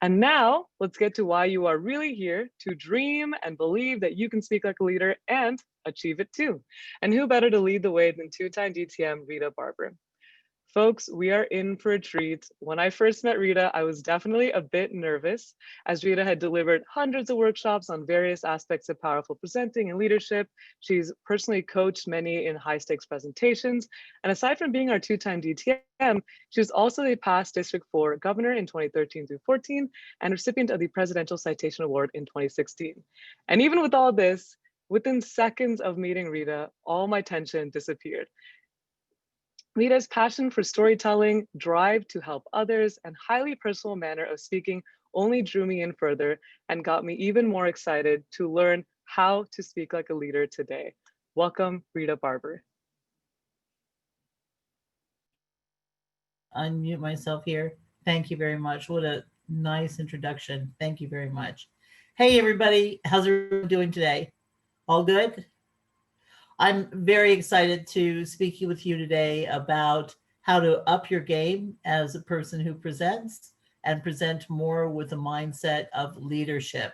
And now let's get to why you are really here to dream and believe that you can speak like a leader and achieve it too. And who better to lead the way than two-time DTM Rita Barber? Folks, we are in for a treat. When I first met Rita, I was definitely a bit nervous, as Rita had delivered hundreds of workshops on various aspects of powerful presenting and leadership. She's personally coached many in high stakes presentations. And aside from being our two-time DTM, she was also the past District 4 governor in 2013 through 14 and recipient of the Presidential Citation Award in 2016. And even with all this, within seconds of meeting Rita, all my tension disappeared. Rita's passion for storytelling, drive to help others, and highly personal manner of speaking only drew me in further and got me even more excited to learn how to speak like a leader today. Welcome, Rita Barber. Unmute myself here. Thank you very much. What a nice introduction. Thank you very much. Hey, everybody. How's everyone doing today? All good? I'm very excited to speak with you today about how to up your game as a person who presents and present more with a mindset of leadership.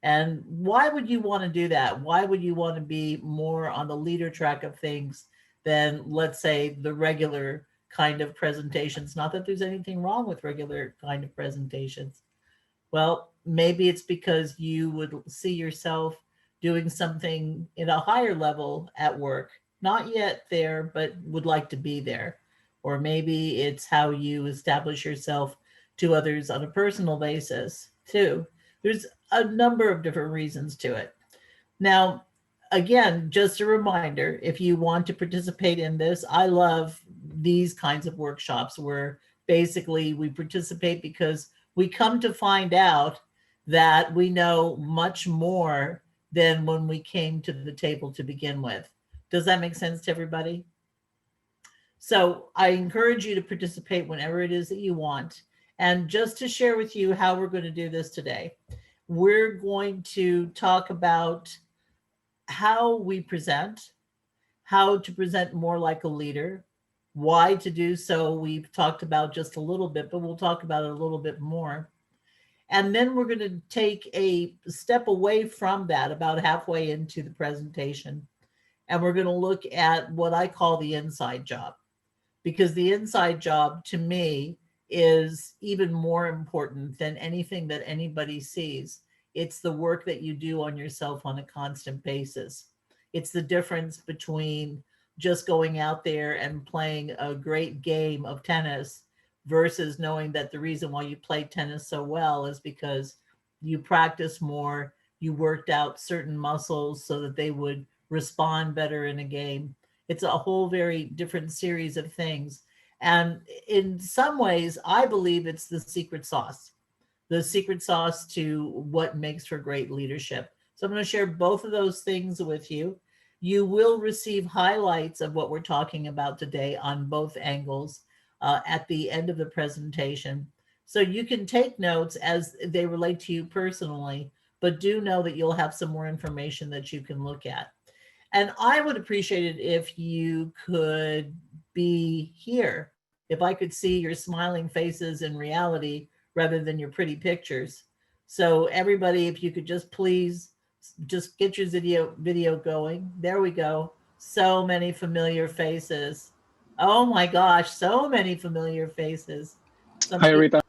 And why would you want to do that? Why would you want to be more on the leader track of things than, let's say, the regular kind of presentations? Not that there's anything wrong with regular kind of presentations. Well, maybe it's because you would see yourself doing something in a higher level at work, not yet there, but would like to be there. Or maybe it's how you establish yourself to others on a personal basis, too. There's a number of different reasons to it. Now, again, just a reminder, if you want to participate in this, I love these kinds of workshops where basically we participate because we come to find out that we know much more than when we came to the table to begin with. Does that make sense to everybody? So I encourage you to participate whenever it is that you want. And just to share with you how we're going to do this today, we're going to talk about how we present, how to present more like a leader, why to do so. We've talked about just a little bit, but we'll talk about it a little bit more. And then we're going to take a step away from that about halfway into the presentation. And we're going to look at what I call the inside job, because the inside job to me is even more important than anything that anybody sees. It's the work that you do on yourself on a constant basis. It's the difference between just going out there and playing a great game of tennis versus knowing that the reason why you play tennis so well is because you practice more, you worked out certain muscles so that they would respond better in a game. It's a whole very different series of things. And in some ways, I believe it's the secret sauce to what makes for great leadership. So I'm going to share both of those things with you. You will receive highlights of what we're talking about today on both angles at the end of the presentation. So you can take notes as they relate to you personally, but do know that you'll have some more information that you can look at. And I would appreciate it if you could be here, if I could see your smiling faces in reality rather than your pretty pictures. So everybody, if you could just please just get your video going. There we go. So many familiar faces. Oh my gosh, so many familiar faces. Some Hi, people, Rita.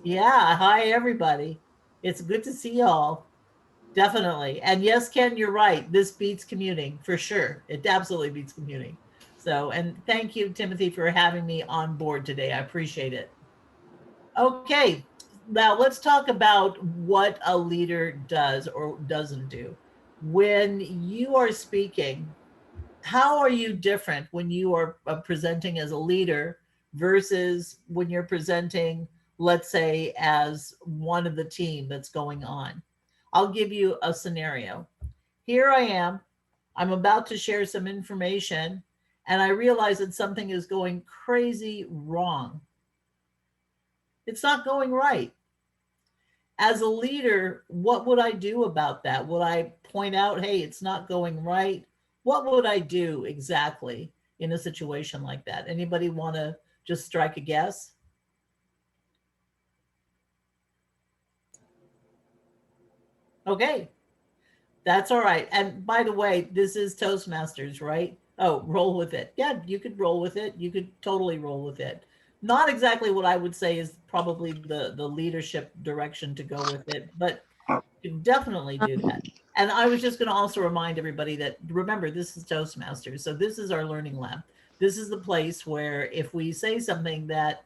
yeah, hi everybody. It's good to see y'all. Definitely. And yes, Ken, you're right. This beats commuting for sure. It absolutely beats commuting. So, and thank you, Timothy, for having me on board today. I appreciate it. Okay, now let's talk about what a leader does or doesn't do. When you are speaking, how are you different when you are presenting as a leader versus when you're presenting, let's say, as one of the team that's going on? I'll give you a scenario. Here I am. I'm about to share some information, and I realize that something is going crazy wrong. It's not going right. As a leader, what would I do about that? Would I point out, hey, it's not going right? What would I do exactly in a situation like that? Anybody want to just strike a guess? Okay, that's all right. And by the way, this is Toastmasters, right? Oh, roll with it. Yeah, you could roll with it. You could totally roll with it. Not exactly what I would say is probably the leadership direction to go with it, but you can definitely do that. And I was just going to also remind everybody that remember, this is Toastmasters. So this is our learning lab. This is the place where if we say something that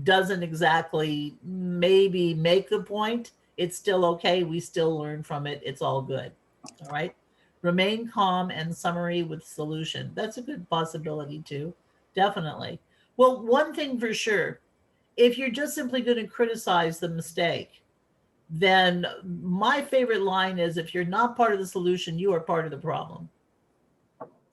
doesn't exactly maybe make the point, it's still okay. We still learn from it. It's all good. All right. Remain calm and summary with solution. That's a good possibility too. Definitely. Well, one thing for sure, if you're just simply going to criticize the mistake, then my favorite line is if you're not part of the solution, you are part of the problem.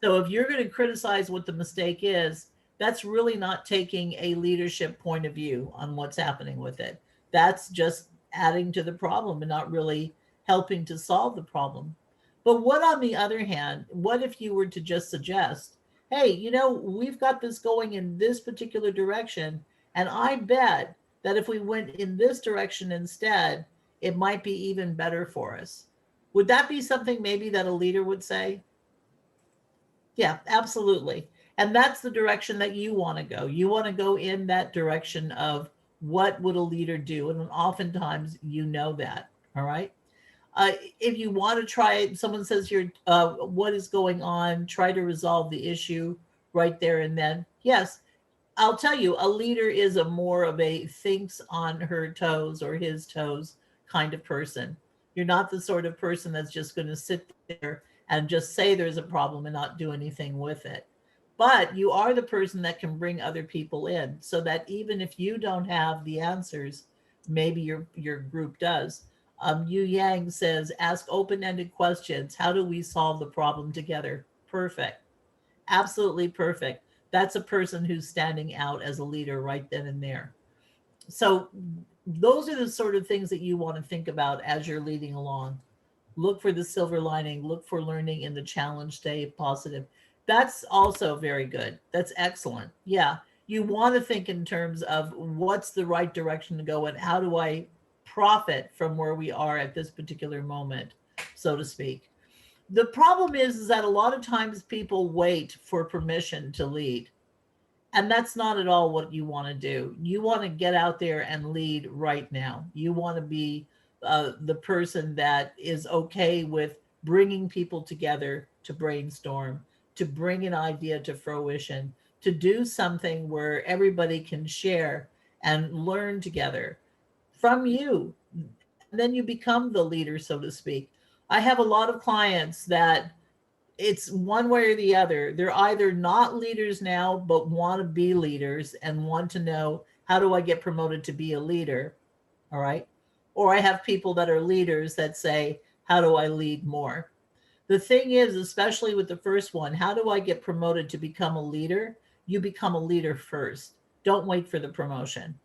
So if you're going to criticize what the mistake is, that's really not taking a leadership point of view on what's happening with it. That's just adding to the problem and not really helping to solve the problem. But what, on the other hand, what if you were to just suggest, hey, we've got this going in this particular direction, and I bet that if we went in this direction instead, it might be even better for us. Would that be something maybe that a leader would say? Yeah, absolutely. And that's the direction that you want to go. You want to go in that direction of what would a leader do? And oftentimes you know that. All right. If you want to try it, someone says here, what is going on? Try to resolve the issue right there and then. Yes, I'll tell you, a leader is a more of a thinks on her toes or his toes kind of person. You're not the sort of person that's just going to sit there and just say there's a problem and not do anything with it. But you are the person that can bring other people in so that even if you don't have the answers, maybe your group does. Yu Yang says, ask open-ended questions. How do we solve the problem together? Perfect. Absolutely perfect. That's a person who's standing out as a leader right then and there. So those are the sort of things that you want to think about as you're leading along. Look for the silver lining, look for learning in the challenge, stay positive. That's also very good. That's excellent. Yeah. You want to think in terms of what's the right direction to go and how do I profit from where we are at this particular moment, so to speak. The problem is that a lot of times people wait for permission to lead. And that's not at all what you want to do. You want to get out there and lead right now. You want to be the person that is okay with bringing people together to brainstorm, to bring an idea to fruition, to do something where everybody can share and learn together from you. And then you become the leader, so to speak. I have a lot of clients that it's one way or the other. They're either not leaders now, but want to be leaders and want to know how do I get promoted to be a leader? All right. Or I have people that are leaders that say, how do I lead more? The thing is, especially with the first one, how do I get promoted to become a leader? You become a leader first. Don't wait for the promotion.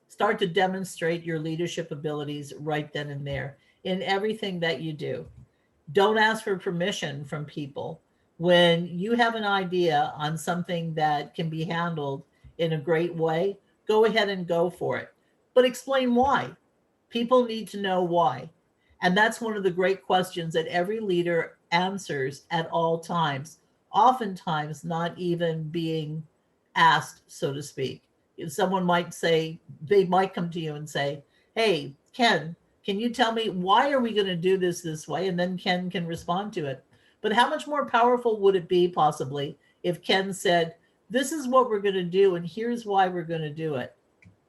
Start to demonstrate your leadership abilities right then and there in everything that you do. Don't ask for permission from people. When you have an idea on something that can be handled in a great way, go ahead and go for it. But explain why. People need to know why. And that's one of the great questions that every leader answers at all times, oftentimes not even being asked, so to speak. Someone might say, they might come to you and say, hey, Ken, can you tell me why are we going to do this way? And then Ken can respond to it. But how much more powerful would it be possibly if Ken said, this is what we're going to do and here's why we're going to do it?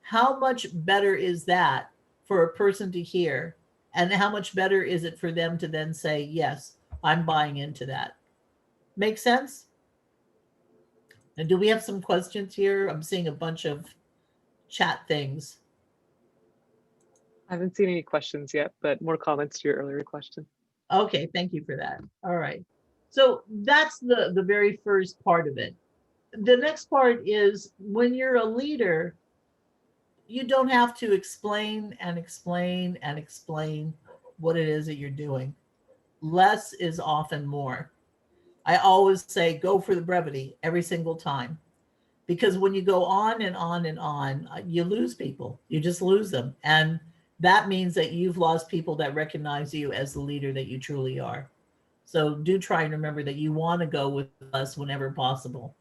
How much better is that for a person to hear? And how much better is it for them to then say, yes, I'm buying into that? Make sense? And do we have some questions here? I'm seeing a bunch of chat things. I haven't seen any questions yet, but more comments to your earlier question. Okay, thank you for that. All right. So that's the very first part of it. The next part is when you're a leader, you don't have to explain and explain and explain what it is that you're doing. Less is often more. I always say go for the brevity every single time because when you go on and on and on, you lose people. You just lose them. And that means that you've lost people that recognize you as the leader that you truly are. So do try and remember that you want to go with us whenever possible.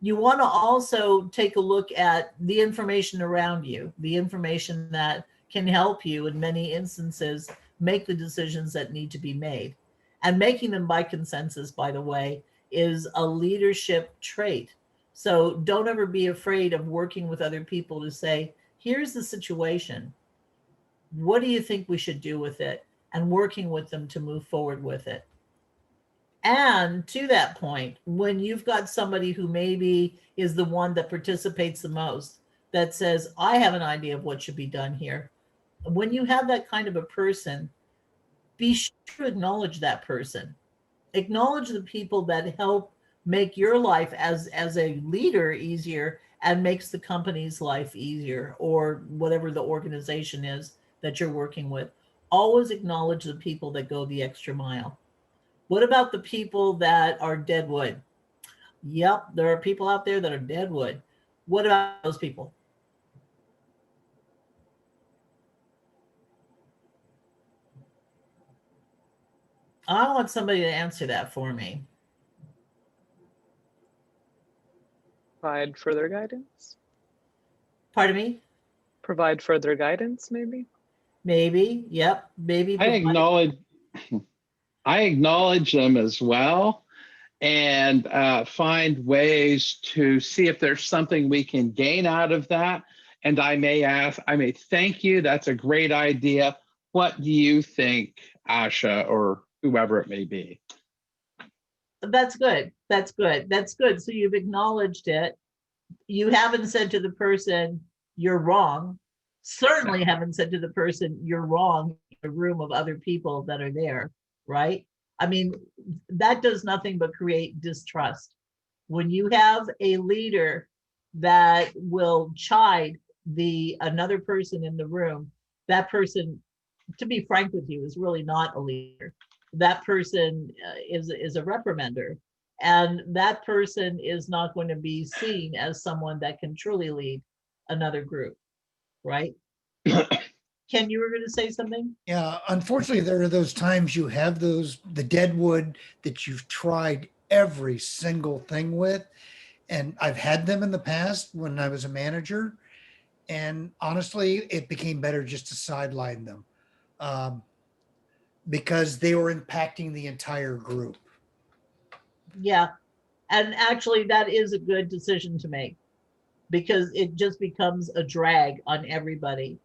You want to also take a look at the information around you, the information that can help you in many instances make the decisions that need to be made. And making them by consensus, by the way, is a leadership trait. So don't ever be afraid of working with other people to say, here's the situation. What do you think we should do with it? And working with them to move forward with it. And to that point, when you've got somebody who maybe is the one that participates the most, that says, I have an idea of what should be done here. When you have that kind of a person, be sure to acknowledge that person. Acknowledge the people that help make your life as a leader easier and makes the company's life easier, or whatever the organization is that you're working with. Always acknowledge the people that go the extra mile. What about the people that are deadwood? Yep, there are people out there that are deadwood. What about those people? I want somebody to answer that for me. Provide further guidance. Pardon me? Provide further guidance, maybe. Maybe. Yep. Maybe. I acknowledge them as well, and find ways to see if there's something we can gain out of that. And I may thank you. That's a great idea. What do you think, Asha, or whoever it may be? That's good. That's good. That's good. So you've acknowledged it. You haven't said to the person, you're wrong. Certainly haven't said to the person, you're wrong, in a room of other people that are there, right? I mean, that does nothing but create distrust. When you have a leader that will chide another person in the room, that person, to be frank with you, is really not a leader. That person is a reprimander, and that person is not going to be seen as someone that can truly lead another group, right? Ken, you were going to say something? Yeah, unfortunately, there are those times you have the deadwood that you've tried every single thing with. And I've had them in the past when I was a manager. And honestly, it became better just to sideline them because they were impacting the entire group. Yeah. And actually, that is a good decision to make, because it just becomes a drag on everybody.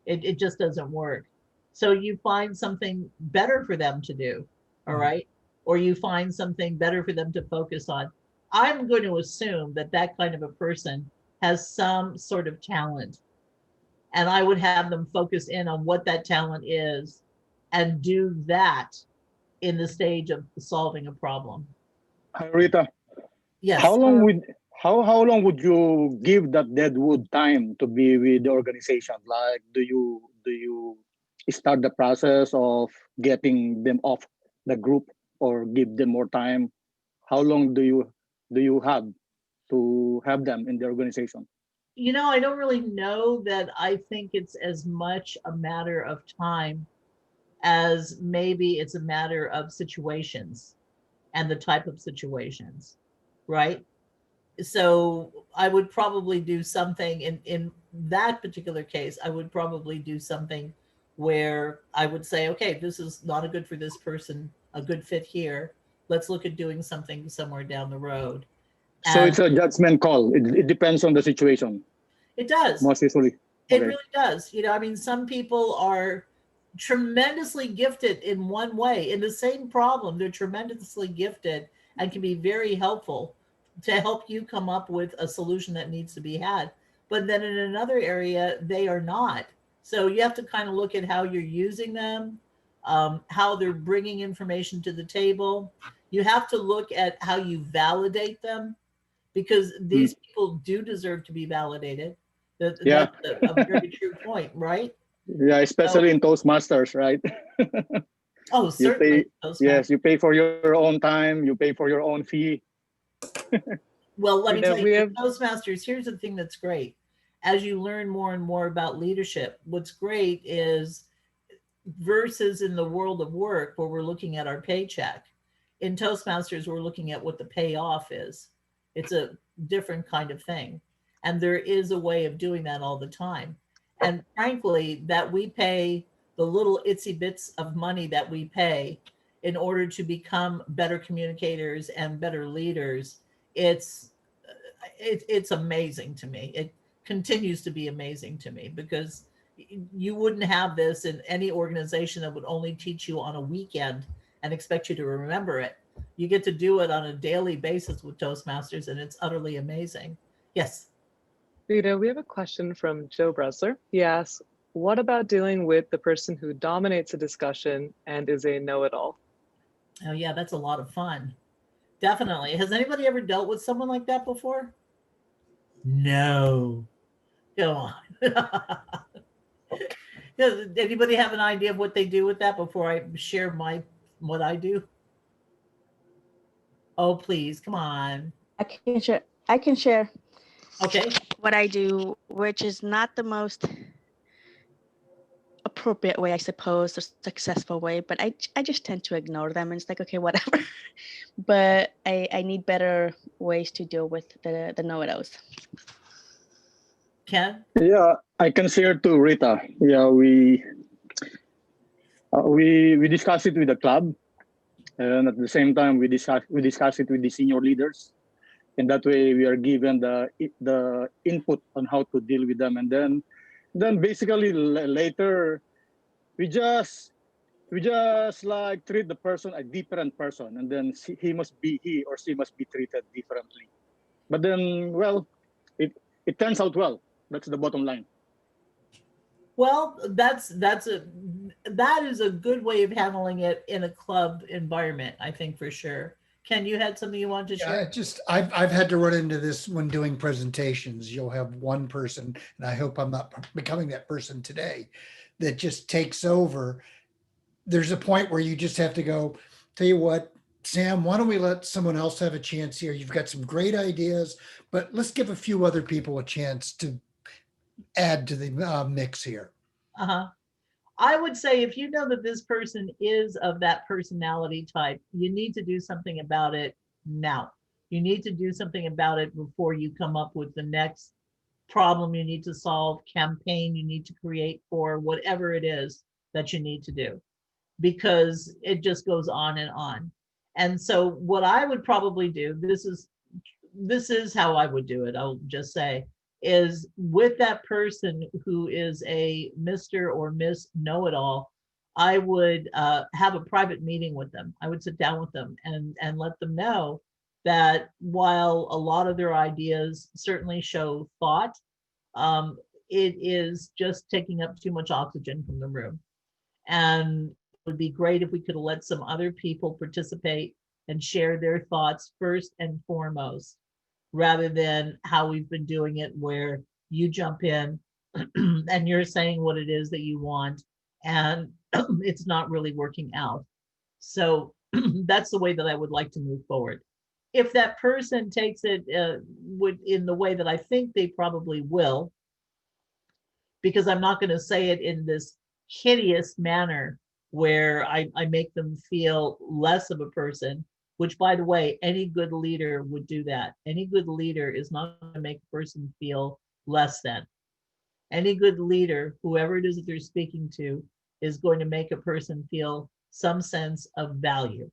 It just doesn't work. So you find something better for them to do, all right? Or you find something better for them to focus on. I'm going to assume that that kind of a person has some sort of talent, and I would have them focus in on what that talent is and do that in the stage of solving a problem. Hi, Rita. Yes. How long would you give that deadwood time to be with the organization? Like, do you start the process of getting them off the group, or give them more time? How long do you have to have them in the organization? You know, I don't really know that. I think it's as much a matter of time as maybe it's a matter of situations and the type of situations, right? So I would probably do something in that particular case. I would probably do something where I would say, okay, this is not a good for this person, a good fit here. Let's look at doing something somewhere down the road. So it's a judgment call. It depends on the situation. It does. Most usually. It Okay. really does. You know, I mean, some people are tremendously gifted in one way. In the same problem, they're tremendously gifted and can be very helpful to help you come up with a solution that needs to be had. But then in another area, they are not. So you have to kind of look at how you're using them, how they're bringing information to the table. You have to look at how you validate them, because these people do deserve to be validated. Yeah. That's a very true point, right? Yeah, especially in Toastmasters, right? Oh, certainly. Yes, you pay for your own time, you pay for your own fee. Well, let me You know, tell we you, have- with Toastmasters, here's the thing that's great. as you learn more and more about leadership, what's great is versus in the world of work where we're looking at our paycheck, in Toastmasters, we're looking at what the payoff is. It's a different kind of thing. And there is a way of doing that all the time. And frankly, that we pay the little itsy bits of money that we pay in order to become better communicators and better leaders, it's amazing to me. It continues to be amazing to me because you wouldn't have this in any organization that would only teach you on a weekend and expect you to remember it. You get to do it on a daily basis with Toastmasters, and it's utterly amazing. Yes. Rita, we have a question from Joe Bressler. He asks, what about dealing with the person who dominates a discussion and is a know-it-all? Oh yeah, that's a lot of fun. Definitely. Has anybody ever dealt with someone like that before? No. Go on. Does anybody have an idea of what they do with that before I share what I do? Oh, please, come on. I can share. I can share Okay. what I do, which is not the most appropriate way, I suppose, or successful way, but I just tend to ignore them and it's like, okay, whatever. But I need better ways to deal with the know-it-alls. Ken? Yeah, I can share to Rita. Yeah, we discuss it with the club, and at the same time we discuss it with the senior leaders, and that way we are given the input on how to deal with them, and then basically later we just like treat the person a different person, and then he or she must be treated differently. But then, well, it turns out well. That's the bottom line. Well, that is a good way of handling it in a club environment, I think, for sure. Ken, you had something you wanted to share? Yeah, I've had to run into this when doing presentations. You'll have one person, and I hope I'm not becoming that person today, that just takes over. There's a point where you just have to go, tell you what, Sam, why don't we let someone else have a chance here? You've got some great ideas, but let's give a few other people a chance to add to the mix here. Uh-huh. I would say if you know that this person is of that personality type, you need to do something about it now. You need to do something about it before you come up with the next problem you need to solve, campaign you need to create, for whatever it is that you need to do, because it just goes on and on. And so what I would probably do, this is how I would do it, I'll just say, is with that person who is a Mr. or Miss Know-it-all, I would have a private meeting with them. I would sit down with them and let them know that while a lot of their ideas certainly show thought, it is just taking up too much oxygen from the room. And it would be great if we could let some other people participate and share their thoughts first and foremost, rather than how we've been doing it, where you jump in and you're saying what it is that you want, and it's not really working out. So that's the way that I would like to move forward. If that person takes it in the way that I think they probably will, because I'm not going to say it in this hideous manner where I make them feel less of a person, which, by the way, any good leader would do that. Any good leader is not going to make a person feel less than. Any good leader, whoever it is that they're speaking to, is going to make a person feel some sense of value.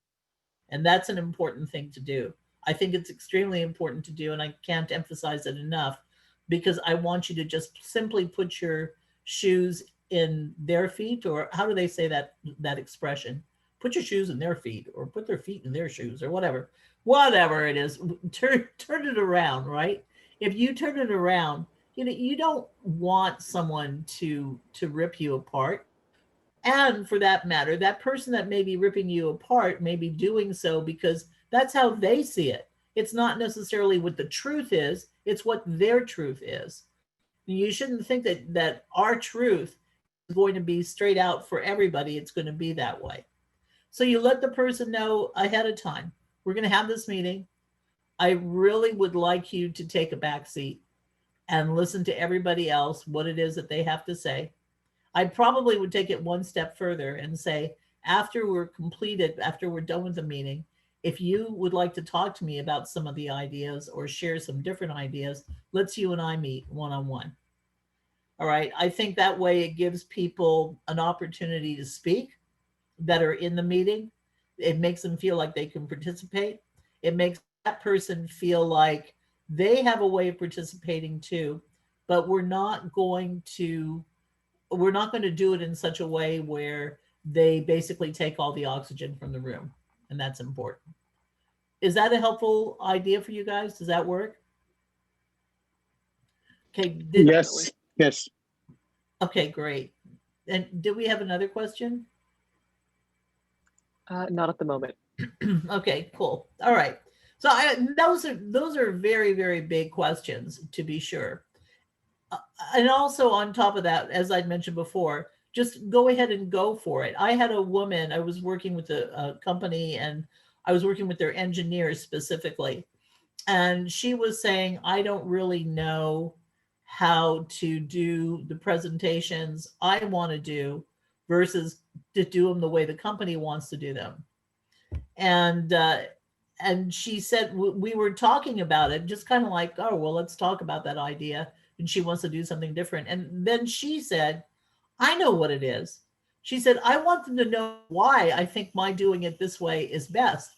And that's an important thing to do. I think it's extremely important to do, and I can't emphasize it enough, because I want you to just simply put your shoes in their feet, or how do they say that expression? Put your shoes in their feet, or put their feet in their shoes, or whatever it is. Turn it around, right? If you turn it around, you don't want someone to rip you apart. And for that matter, that person that may be ripping you apart may be doing so because that's how they see it. It's not necessarily what the truth is, it's what their truth is. You shouldn't think that our truth is going to be straight out for everybody. It's going to be that way. So you let the person know ahead of time, we're going to have this meeting. I really would like you to take a back seat and listen to everybody else, what it is that they have to say. I probably would take it one step further and say, after we're done with the meeting, if you would like to talk to me about some of the ideas or share some different ideas, let's you and I meet one-on-one. All right. I think that way it gives people an opportunity to speak that are in the meeting. It makes them feel like they can participate. It makes that person feel like they have a way of participating too, but we're not going to do it in such a way where they basically take all the oxygen from the room. And that's important. Is that a helpful idea for you guys? Does that work? Okay. Yes, yes. Okay, great. And do we have another question? Not at the moment. Okay, cool. All right. So those are very, very big questions, to be sure. And also on top of that, as I'd mentioned before, just go ahead and go for it. I had a woman, I was working with a company, and I was working with their engineers specifically. And she was saying, I don't really know how to do the presentations I want to do versus to do them the way the company wants to do them. And she said, we were talking about it, just kind of like, oh, well, let's talk about that idea. And she wants to do something different. And then she said, I know what it is. She said, I want them to know why I think my doing it this way is best.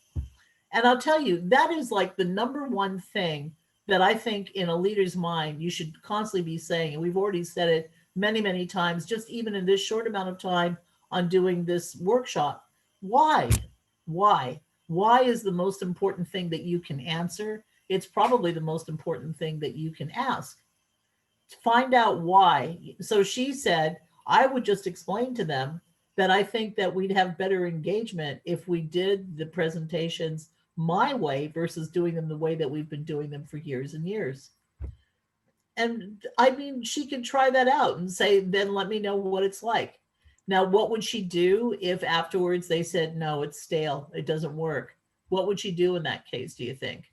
And I'll tell you, that is like the number one thing that I think in a leader's mind, you should constantly be saying, and we've already said it many, many times, just even in this short amount of time on doing this workshop. Why? Why? Why is the most important thing that you can answer? It's probably the most important thing that you can ask. Find out why. So she said, I would just explain to them that I think that we'd have better engagement if we did the presentations my way versus doing them the way that we've been doing them for years and years. And I mean, she could try that out and say, then let me know what it's like. Now, what would she do if afterwards they said, no, it's stale, it doesn't work? What would she do in that case, do you think?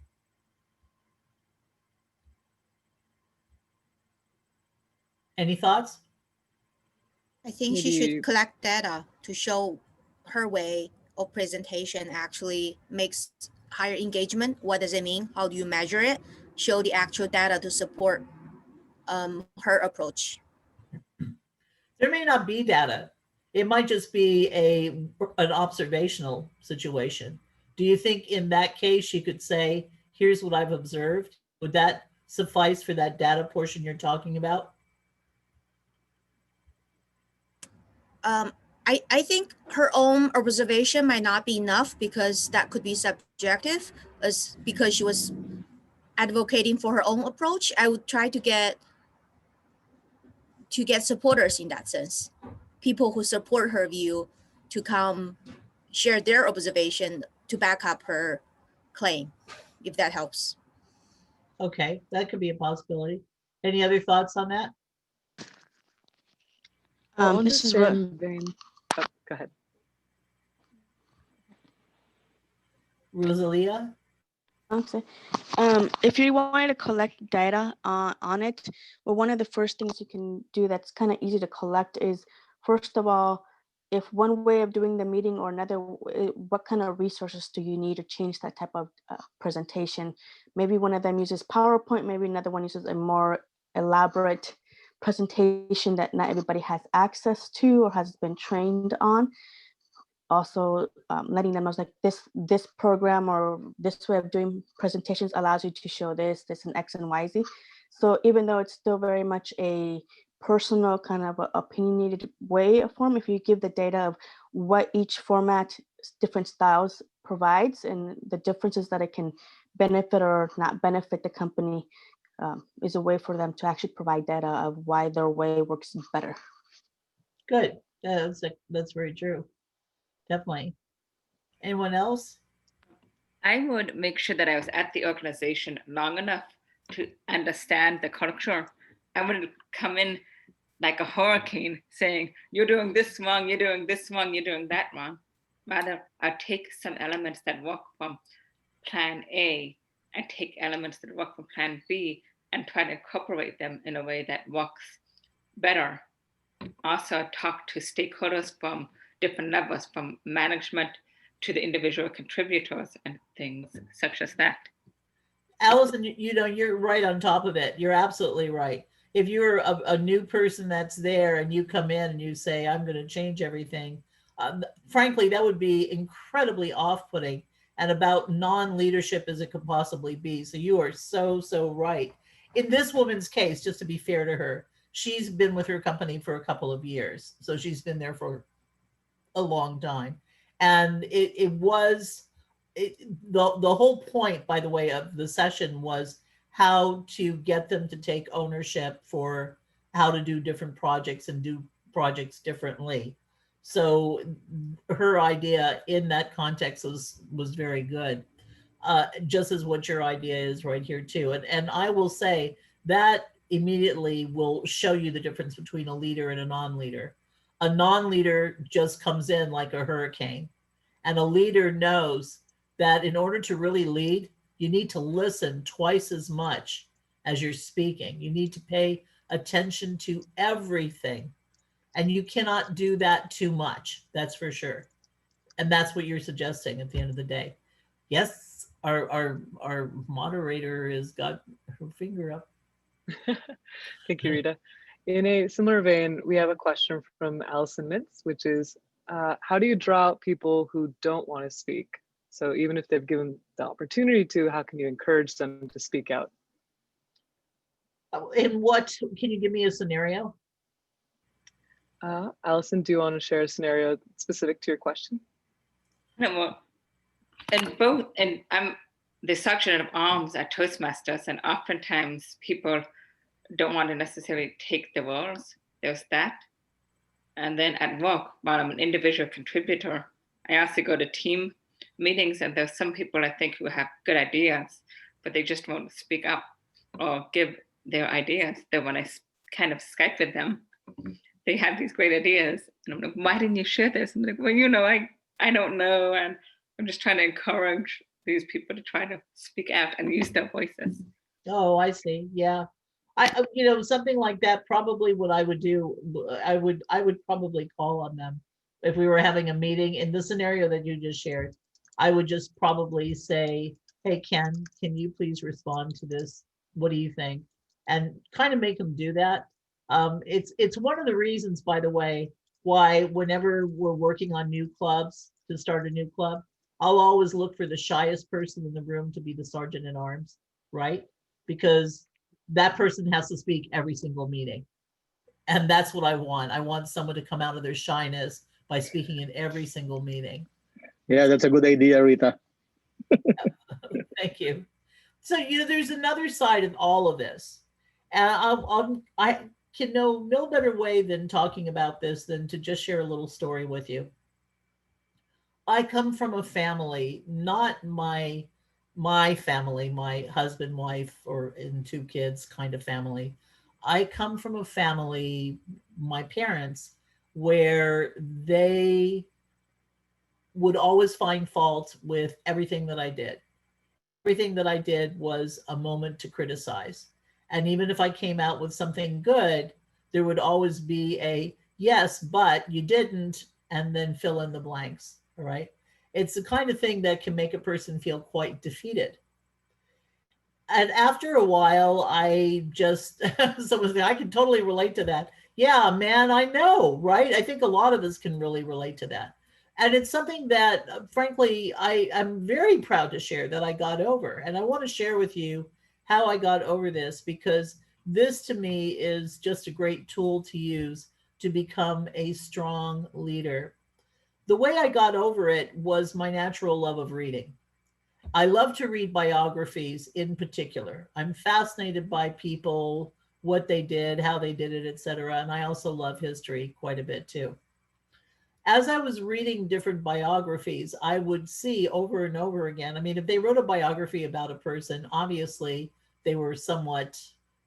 Any thoughts? I think she Maybe- should collect data to show her way of presentation actually makes higher engagement. What does it mean? How do you measure it? Show the actual data to support her approach. There may not be data. It might just be an observational situation. Do you think in that case she could say, here's what I've observed? Would that suffice for that data portion you're talking about? I think her own observation might not be enough because that could be subjective, because she was advocating for her own approach. I would try to get supporters in that sense, people who support her view to come share their observation to back up her claim, if that helps. Okay, that could be a possibility. Any other thoughts on that? I'll This just is say what in vain. Oh, go ahead. Rosalia? Okay. If you wanted to collect data on it, well, one of the first things you can do that's kind of easy to collect is, first of all, if one way of doing the meeting or another, what kind of resources do you need to change that type of presentation? Maybe one of them uses PowerPoint, maybe another one uses a more elaborate presentation that not everybody has access to or has been trained on. Also letting them know like this program or this way of doing presentations allows you to show this and X and Y, Z. So even though it's still very much a personal kind of opinionated way of form, if you give the data of what each format, different styles provides and the differences that it can benefit or not benefit the company, is a way for them to actually provide data of why their way works better. Good. That's very true. Definitely. Anyone else? I would make sure that I was at the organization long enough to understand the culture. I wouldn't come in like a hurricane saying, you're doing this wrong, you're doing this wrong, you're doing that wrong. Rather, I'd take some elements that work from plan A and take elements that work from plan B and try to incorporate them in a way that works better. Also talk to stakeholders from different levels, from management to the individual contributors and things such as that. Allison, you know, you're right on top of it. You're absolutely right. If you're a new person that's there and you come in and you say, I'm going to change everything, frankly, that would be incredibly off-putting and about non-leadership as it could possibly be. So you are so, so right. In this woman's case, just to be fair to her, she's been with her company for a couple of years. So she's been there for a long time. And the whole point, by the way, of the session was how to get them to take ownership for how to do different projects and do projects differently. So her idea in that context was very good, just as what your idea is right here too. And I will say that immediately will show you the difference between a leader and a non-leader. A non-leader just comes in like a hurricane, and a leader knows that in order to really lead, you need to listen twice as much as you're speaking. You need to pay attention to everything. And you cannot do that too much, that's for sure. And that's what you're suggesting at the end of the day. Yes, our moderator has got her finger up. Thank you, Rita. In a similar vein, we have a question from Allison Mintz, which is, how do you draw out people who don't want to speak? So even if they've given the opportunity to, how can you encourage them to speak out? In what, can you give me a scenario? Allison, do you want to share a scenario specific to your question? No, well, and I'm the sergeant of arms at Toastmasters, and oftentimes people don't want to necessarily take the roles. There's that. And then at work, while I'm an individual contributor, I also go to team meetings, and there's some people I think who have good ideas, but they just won't speak up or give their ideas. Then when I kind of Skype with them, they have these great ideas, and I'm like, why didn't you share this? I'm like, well, you know, I don't know, and I'm just trying to encourage these people to try to speak out and use their voices. Oh, I see. Yeah. You know, something like that, probably what I would do, I would probably call on them if we were having a meeting in the scenario that you just shared. I would just probably say, hey, Ken, can you please respond to this? What do you think? And kind of make them do that. It's one of the reasons, by the way, why whenever we're working on new clubs, to start a new club, I'll always look for the shyest person in the room to be the sergeant at arms, right? Because that person has to speak every single meeting. And that's what I want. I want someone to come out of their shyness by speaking in every single meeting. Yeah, that's a good idea, Rita. Thank you. So, you know, there's another side of all of this. And I can know no better way than talking about this than to just share a little story with you. I come from a family, not my family, my husband, wife, and 2 kids kind of family. I come from a family, my parents, where they would always find fault with everything that I did. Everything that I did was a moment to criticize. And even if I came out with something good, there would always be a yes, but you didn't, and then fill in the blanks. All right. It's the kind of thing that can make a person feel quite defeated. And after a while, I just, someone said, I can totally relate to that. Yeah, man, I know, right? I think a lot of us can really relate to that. And it's something that, frankly, I'm very proud to share that I got over. And I want to share with you how I got over this, because this to me is just a great tool to use to become a strong leader. The way I got over it was my natural love of reading. I love to read biographies in particular. I'm fascinated by people, what they did, how they did it, etc. And I also love history quite a bit too. As I was reading different biographies, I would see over and over again, I mean, if they wrote a biography about a person, obviously they were somewhat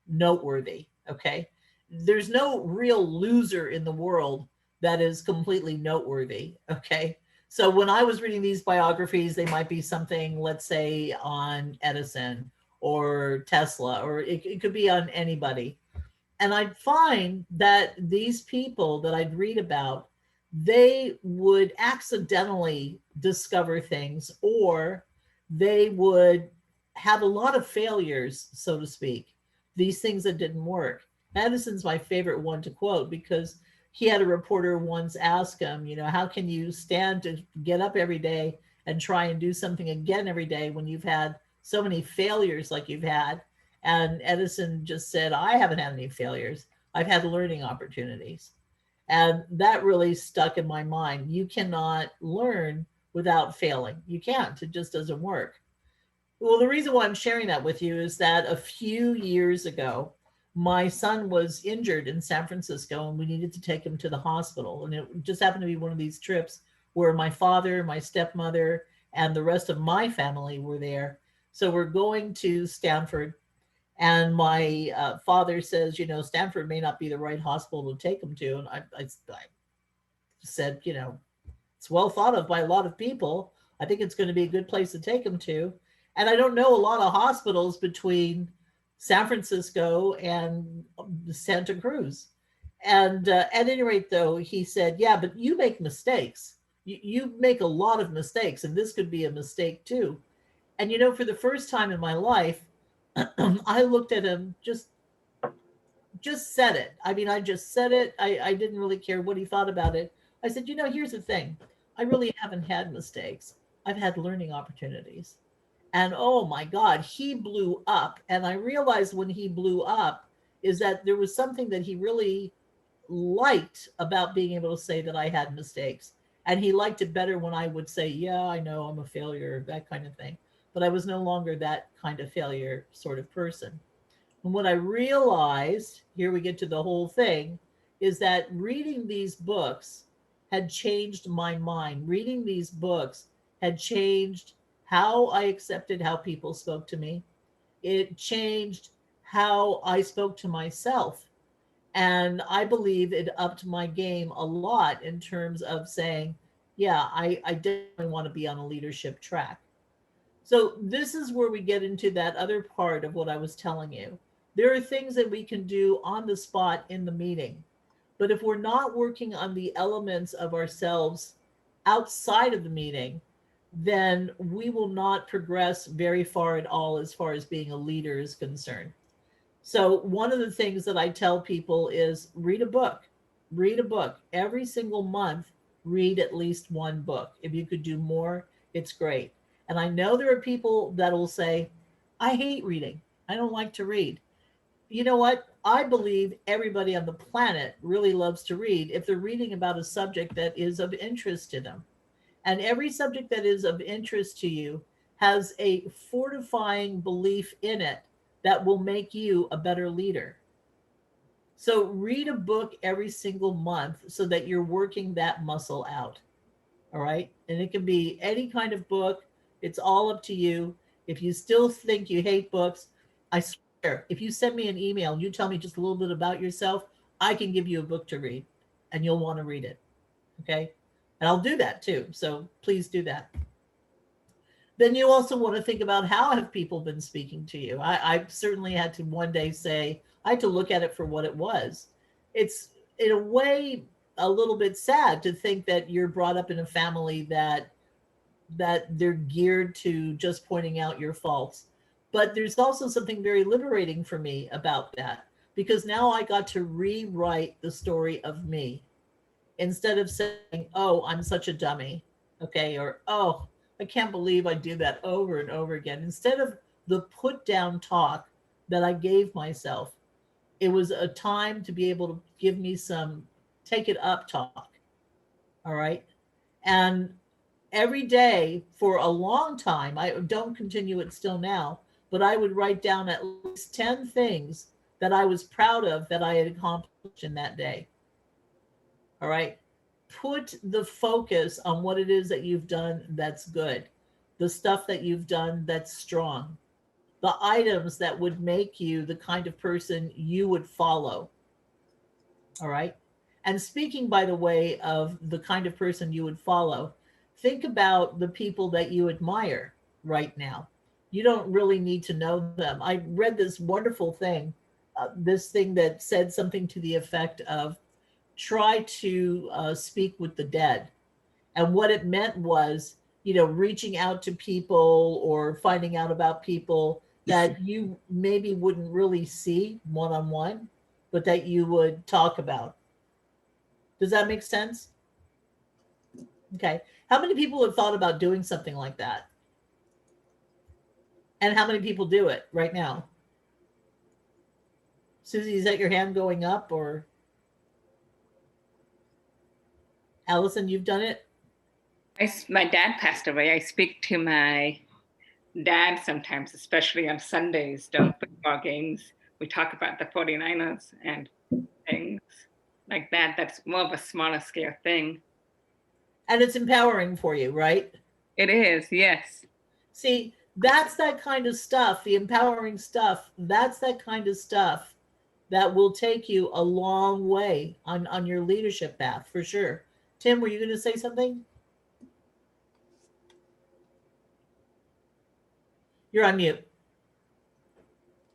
noteworthy, okay? There's no real loser in the world that is completely noteworthy, okay? So when I was reading these biographies, they might be something, let's say, on Edison or Tesla, or it could be on anybody. And I'd find that these people that I'd read about, they would accidentally discover things, or they would have a lot of failures, so to speak, these things that didn't work. Madison's my favorite one to quote, because he had a reporter once ask him, you know, how can you stand to get up every day and try and do something again every day when you've had so many failures like you've had? And Edison just said, I haven't had any failures. I've had learning opportunities. And that really stuck in my mind. You cannot learn without failing. You can't. It just doesn't work. Well, the reason why I'm sharing that with you is that a few years ago, my son was injured in San Francisco and we needed to take him to the hospital. And it just happened to be one of these trips where my father, my stepmother, and the rest of my family were there. So we're going to Stanford. And my father says, you know, Stanford may not be the right hospital to take him to. And I said, you know, it's well thought of by a lot of people. I think it's going to be a good place to take him to. And I don't know a lot of hospitals between San Francisco and Santa Cruz. And at any rate, though, he said, yeah, but you make mistakes. You make a lot of mistakes, and this could be a mistake too. And, you know, for the first time in my life, I looked at him, just said it. I mean, I just said it. I didn't really care what he thought about it. I said, you know, here's the thing. I really haven't had mistakes. I've had learning opportunities. And oh my God, he blew up. And I realized when he blew up is that there was something that he really liked about being able to say that I had mistakes. And he liked it better when I would say, yeah, I know I'm a failure, that kind of thing. But I was no longer that kind of failure sort of person. And what I realized, here we get to the whole thing, is that reading these books had changed my mind. Reading these books had changed how I accepted how people spoke to me. It changed how I spoke to myself. And I believe it upped my game a lot in terms of saying, yeah, I definitely want to be on a leadership track. So this is where we get into that other part of what I was telling you. There are things that we can do on the spot in the meeting. But if we're not working on the elements of ourselves outside of the meeting, then we will not progress very far at all as far as being a leader is concerned. So one of the things that I tell people is read a book. Read a book. Every single month, read at least one book. If you could do more, it's great. And I know there are people that will say, I hate reading. I don't like to read. You know what? I believe everybody on the planet really loves to read if they're reading about a subject that is of interest to them. And every subject that is of interest to you has a fortifying belief in it that will make you a better leader. So read a book every single month so that you're working that muscle out. All right. And it can be any kind of book. It's all up to you. If you still think you hate books, I swear, if you send me an email and you tell me just a little bit about yourself, I can give you a book to read and you'll want to read it. Okay. And I'll do that too. So please do that. Then you also want to think about how have people been speaking to you? I certainly had to one day say, I had to look at it for what it was. It's in a way a little bit sad to think that you're brought up in a family that they're geared to just pointing out your faults. But there's also something very liberating for me about that, because now I got to rewrite the story of me instead of saying, oh, I'm such a dummy. Okay. Or, oh, I can't believe I do that over and over again. Instead of the put down talk that I gave myself, it was a time to be able to give me some take it up talk. All right. And every day for a long time, I don't continue it still now, but I would write down at least 10 things that I was proud of that I had accomplished in that day. All right. Put the focus on what it is that you've done that's good, the stuff that you've done that's strong, the items that would make you the kind of person you would follow. All right. And speaking, by the way, of the kind of person you would follow, think about the people that you admire right now. You don't really need to know them. I read this wonderful thing, this thing that said something to the effect of try to speak with the dead. And what it meant was, you know, reaching out to people or finding out about people that you maybe wouldn't really see one on one, but that you would talk about. Does that make sense? Okay. How many people have thought about doing something like that? And how many people do it right now? Susie, is that your hand going up, or Allison, you've done it? My dad passed away. I speak to my dad sometimes, especially on Sundays during football games. We talk about the 49ers and things like that. That's more of a smaller scale thing. And it's empowering for you, right? It is, yes. See, that's that kind of stuff, the empowering stuff. That's that kind of stuff that will take you a long way on your leadership path, for sure. Tim, were you going to say something? You're on mute.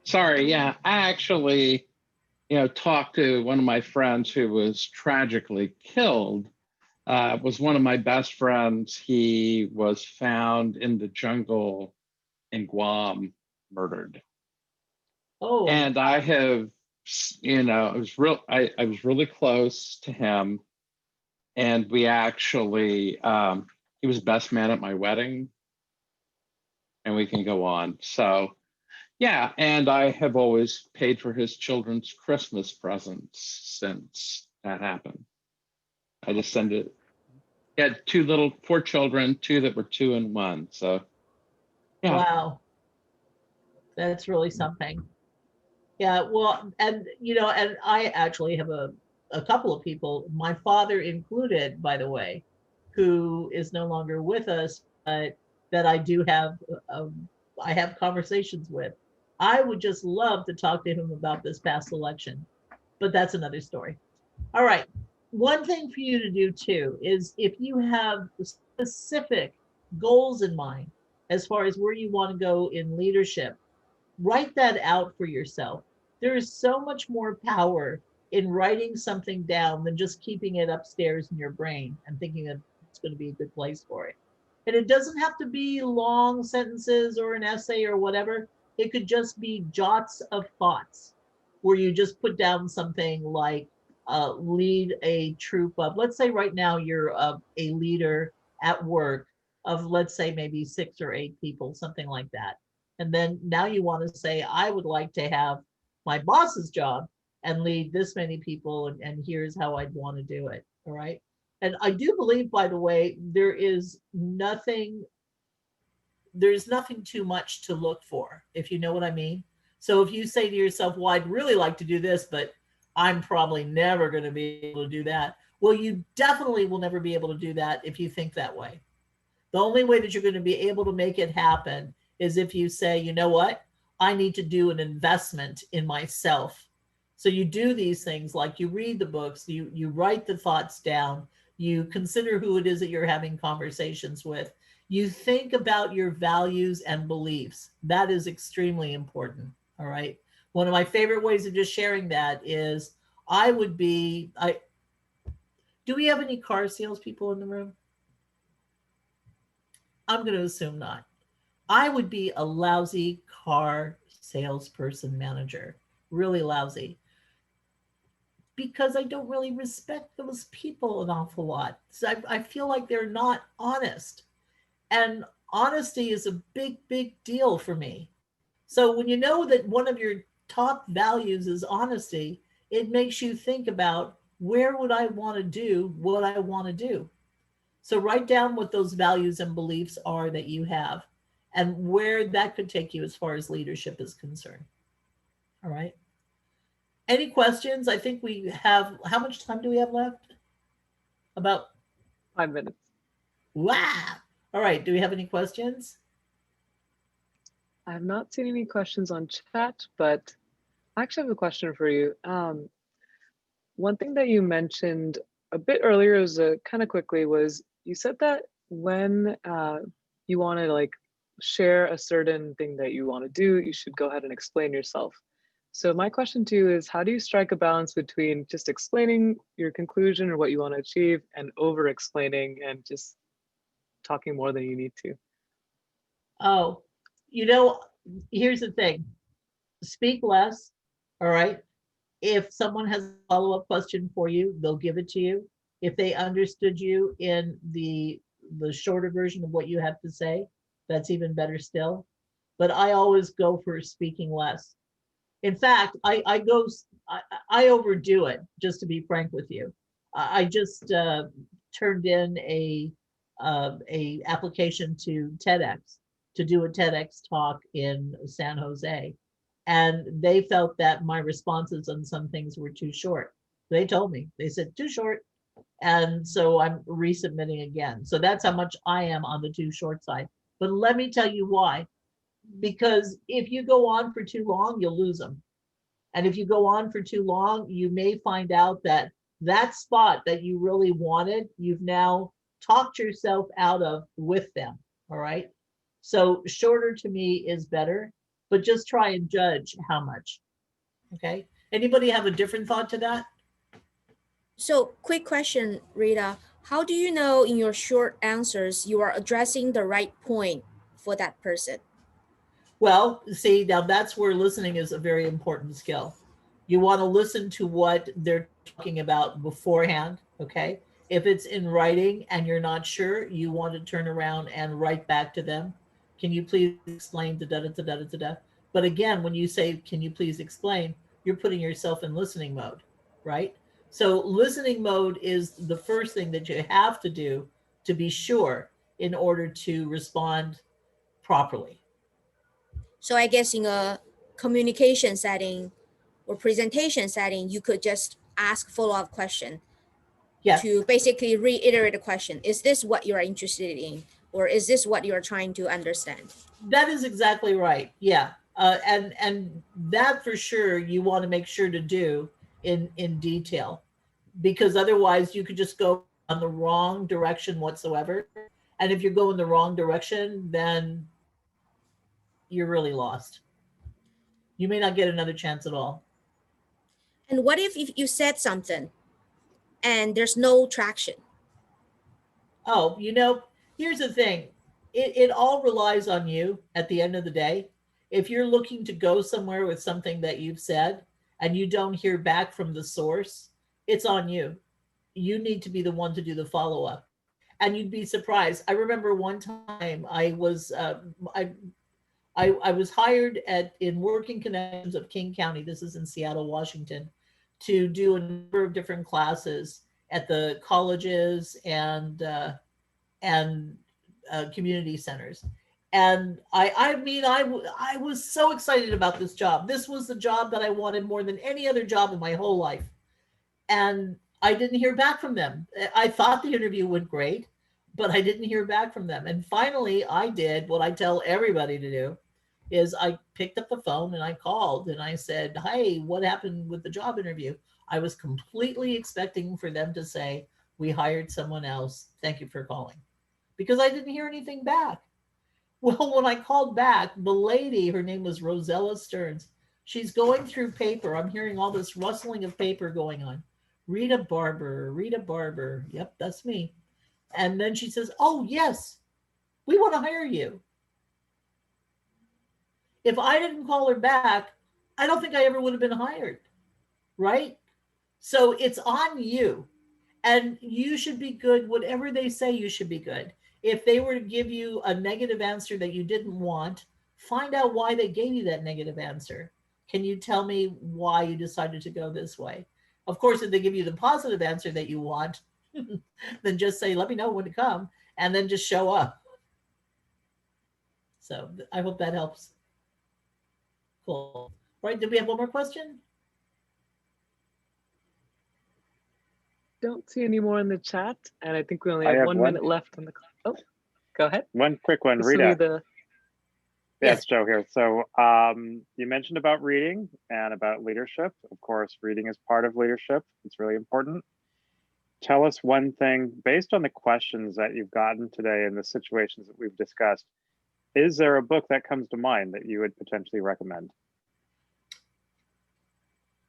Sorry, yeah. I actually, talked to one of my friends who was tragically killed. Was one of my best friends. He was found in the jungle in Guam, murdered. Oh. And I have, I was really close to him. And we actually, he was best man at my wedding. And we can go on. So, yeah, and I have always paid for his children's Christmas presents since that happened. I just send it. He had 4 children, 2 that were 2 and 1. So, yeah. Wow. That's really something. Yeah, well, and and I actually have a couple of people, my father included, by the way, who is no longer with us, but that I do have, I have conversations with. I would just love to talk to him about this past election, but that's another story. All right. One thing for you to do too is if you have specific goals in mind as far as where you want to go in leadership, write that out for yourself. There is so much more power in writing something down than just keeping it upstairs in your brain and thinking that it's going to be a good place for it. And it doesn't have to be long sentences or an essay or whatever. It could just be jots of thoughts where you just put down something like lead a troop of, let's say right now you're a leader at work of, let's say maybe 6 or 8 people, something like that. And then now you want to say, I would like to have my boss's job and lead this many people, and here's how I'd want to do it. All right. And I do believe, by the way, there's nothing too much to look for, if you know what I mean. So if you say to yourself, well, I'd really like to do this, but I'm probably never going to be able to do that. Well, you definitely will never be able to do that if you think that way. The only way that you're going to be able to make it happen is if you say, you know what, I need to do an investment in myself. So you do these things, like you read the books, you write the thoughts down, you consider who it is that you're having conversations with, you think about your values and beliefs. That is extremely important. All right. One of my favorite ways of just sharing that is do we have any car salespeople in the room? I'm going to assume not. I would be a lousy car salesperson manager, really lousy, because I don't really respect those people an awful lot. So I feel like they're not honest. And honesty is a big, big deal for me. So when you know that one of your top values is honesty, it makes you think about, where would I want to do what I want to do? So write down what those values and beliefs are that you have and where that could take you as far as leadership is concerned. All right. Any questions? I think we have, how much time do we have left? About 5 minutes. Wow. All right. Do we have any questions? I have not seen any questions on chat, but I actually have a question for you. One thing that you mentioned a bit earlier, was kind of quickly, was you said that when you want to share a certain thing that you want to do, you should go ahead and explain yourself. So my question to you is, how do you strike a balance between just explaining your conclusion or what you want to achieve and over explaining and just talking more than you need to? Oh, here's the thing. Speak less, all right? If someone has a follow-up question for you, they'll give it to you. If they understood you in the shorter version of what you have to say, that's even better still. But I always go for speaking less. In fact, I overdo it, just to be frank with you. I just turned in a application to TEDx to do a TEDx talk in San Jose. And they felt that my responses on some things were too short. They told me, they said, too short. And so I'm resubmitting again. So that's how much I am on the too short side. But let me tell you why. Because if you go on for too long, you'll lose them. And if you go on for too long, you may find out that that spot that you really wanted, you've now talked yourself out of with them. All right. So shorter to me is better, but just try and judge how much. Okay. Anybody have a different thought to that? So, quick question, Rita. How do you know in your short answers you are addressing the right point for that person? Well, see, now that's where listening is a very important skill. You want to listen to what they're talking about beforehand, okay? If it's in writing and you're not sure, you want to turn around and write back to them. Can you please explain da da da da da da da? But again, when you say, can you please explain, you're putting yourself in listening mode, right? So listening mode is the first thing that you have to do to be sure in order to respond properly. So, I guess in a communication setting or presentation setting, you could just ask follow-up question Yeah, to basically reiterate the question. Is this what you're interested in? Or is this what you're trying to understand? that is exactly right. Yeah. And that for sure you want to make sure to do in detail, because otherwise you could just go on the wrong direction whatsoever. And if you're going the wrong direction, then you're really lost. You may not get another chance at all. And what if you said something and there's no traction? Oh, here's the thing. It all relies on you at the end of the day. If you're looking to go somewhere with something that you've said and you don't hear back from the source, it's on you. You need to be the one to do the follow-up. And you'd be surprised. I remember one time I was hired in Working Connections of King County. This is in Seattle, Washington, to do a number of different classes at the colleges and community centers. And I was so excited about this job. This was the job that I wanted more than any other job in my whole life. And I didn't hear back from them. I thought the interview went great, but I didn't hear back from them. And finally I did what I tell everybody to do, is I picked up the phone and I called and I said, hey, what happened with the job interview? I was completely expecting for them to say, we hired someone else. Thank you for calling. Because I didn't hear anything back. Well, when I called back, the lady, her name was Rosella Stearns, she's going through paper. I'm hearing all this rustling of paper going on. Rita Barber. Yep, that's me. And then she says, oh, yes, we want to hire you. If I didn't call her back, I don't think I ever would have been hired, right? So it's on you. And you should be good. Whatever they say, you should be good. If they were to give you a negative answer that you didn't want, find out why they gave you that negative answer. Can you tell me why you decided to go this way? Of course, if they give you the positive answer that you want, then just say, let me know when to come, and then just show up. So I hope that helps. Cool. All right, did we have one more question? Don't see any more in the chat, and I think we only I have have 1 one. minute left on the clock. Oh, go ahead. One quick one, This will be Rita. the Yeah, Yes. it's Joe here. So you mentioned about reading and about leadership. Of course, reading is part of leadership. It's really important. Tell us one thing, based on the questions that you've gotten today and the situations that we've discussed, is there a book that comes to mind that you would potentially recommend?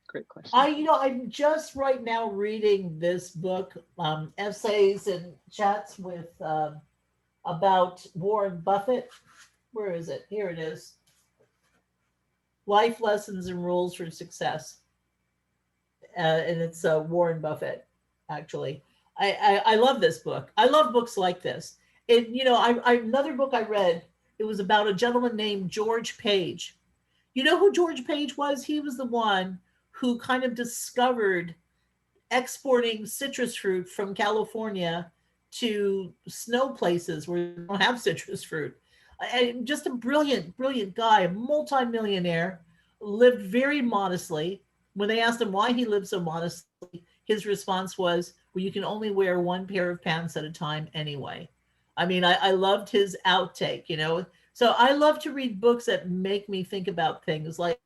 Great question. I'm just right now reading this book, Essays and Chats with about Warren Buffett. Where is it? Here it is. Life Lessons and Rules for Success. And it's Warren Buffett, actually. I love this book. I love books like this. And, another book I read, it was about a gentleman named George Page. You know who George Page was? He was the one who kind of discovered exporting citrus fruit from California to snow places where they don't have citrus fruit. And just a brilliant, brilliant guy, a multimillionaire, lived very modestly. When they asked him why he lived so modestly, his response was, well, you can only wear one pair of pants at a time anyway. I mean, I loved his outtake, So I love to read books that make me think about things like,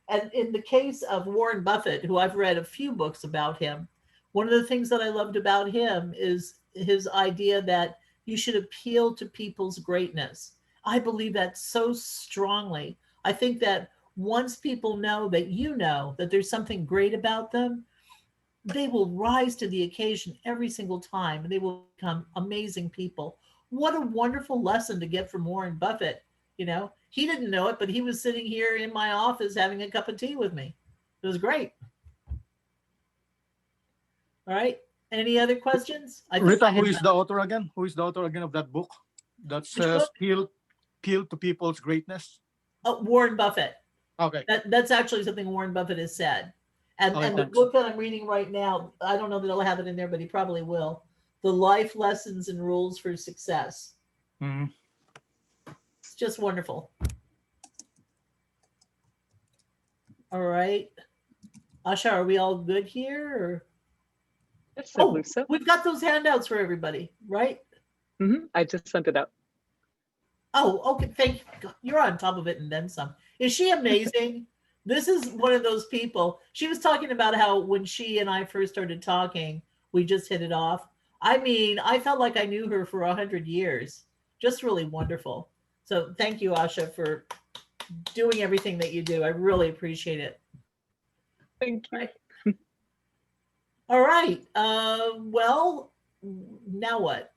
and in the case of Warren Buffett, who I've read a few books about him, one of the things that I loved about him is his idea that you should appeal to people's greatness. I believe that so strongly. I think that once people know that there's something great about them, they will rise to the occasion every single time and they will become amazing people. What a wonderful lesson to get from Warren Buffett. He didn't know it, but he was sitting here in my office having a cup of tea with me. It was great. All right. Any other questions? Rita, who is the author again? Who is the author again of that book that says appeal to people's greatness? Oh, Warren Buffett. Okay. That's actually something Warren Buffett has said. And the book that I'm reading right now, I don't know that I'll have it in there, but he probably will. The Life Lessons and Rules for Success. Mm-hmm. It's just wonderful. All right. Asha, are we all good here? Or? Yes, I believe so. We've got those handouts for everybody, right? Mm-hmm. I just sent it out. Oh, okay. Thank you. You're on top of it and then some. Is she amazing? This is one of those people. She was talking about how when she and I first started talking, we just hit it off. I mean, I felt like I knew her for 100 years. Just really wonderful. So thank you, Asha, for doing everything that you do. I really appreciate it. Thank you. All right. Well, now what?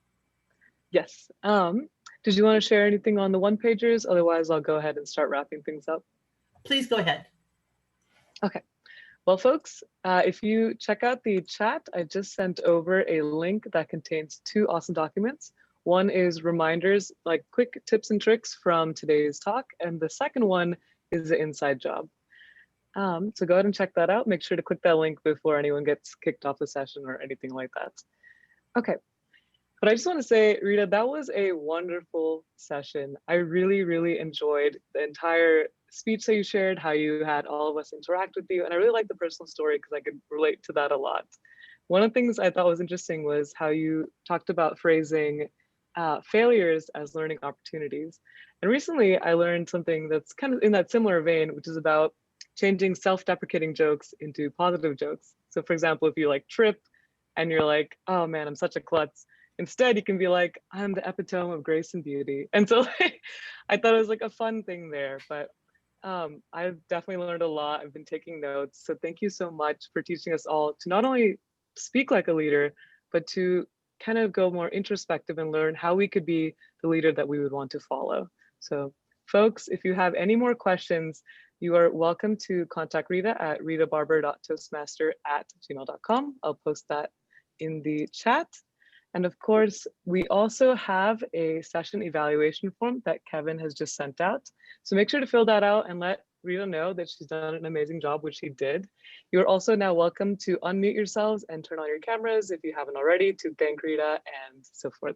Yes. Did you want to share anything on the one-pagers? Otherwise, I'll go ahead and start wrapping things up. Please go ahead. Okay. Well, folks, if you check out the chat, I just sent over a link that contains 2 awesome documents. One is reminders, like quick tips and tricks from today's talk, and the second one is the inside job. So go ahead and check that out. Make sure to click that link before anyone gets kicked off the session or anything like that. Okay. But I just want to say, Rita, that was a wonderful session. I really, really enjoyed the entire speech that you shared, how you had all of us interact with you. And I really like the personal story because I could relate to that a lot. One of the things I thought was interesting was how you talked about phrasing failures as learning opportunities. And recently I learned something that's kind of in that similar vein, which is about changing self-deprecating jokes into positive jokes. So for example, if you like trip and you're like, oh man, I'm such a klutz. Instead, you can be like, I'm the epitome of grace and beauty. And so I thought it was like a fun thing there, but I've definitely learned a lot. I've been taking notes. So thank you so much for teaching us all to not only speak like a leader, but to kind of go more introspective and learn how we could be the leader that we would want to follow. So folks, if you have any more questions, you are welcome to contact Rita at ritabarber.toastmaster@gmail.com. I'll post that in the chat. And of course, we also have a session evaluation form that Kevin has just sent out. So make sure to fill that out and let Rita know that she's done an amazing job, which she did. You're also now welcome to unmute yourselves and turn on your cameras if you haven't already to thank Rita and so forth.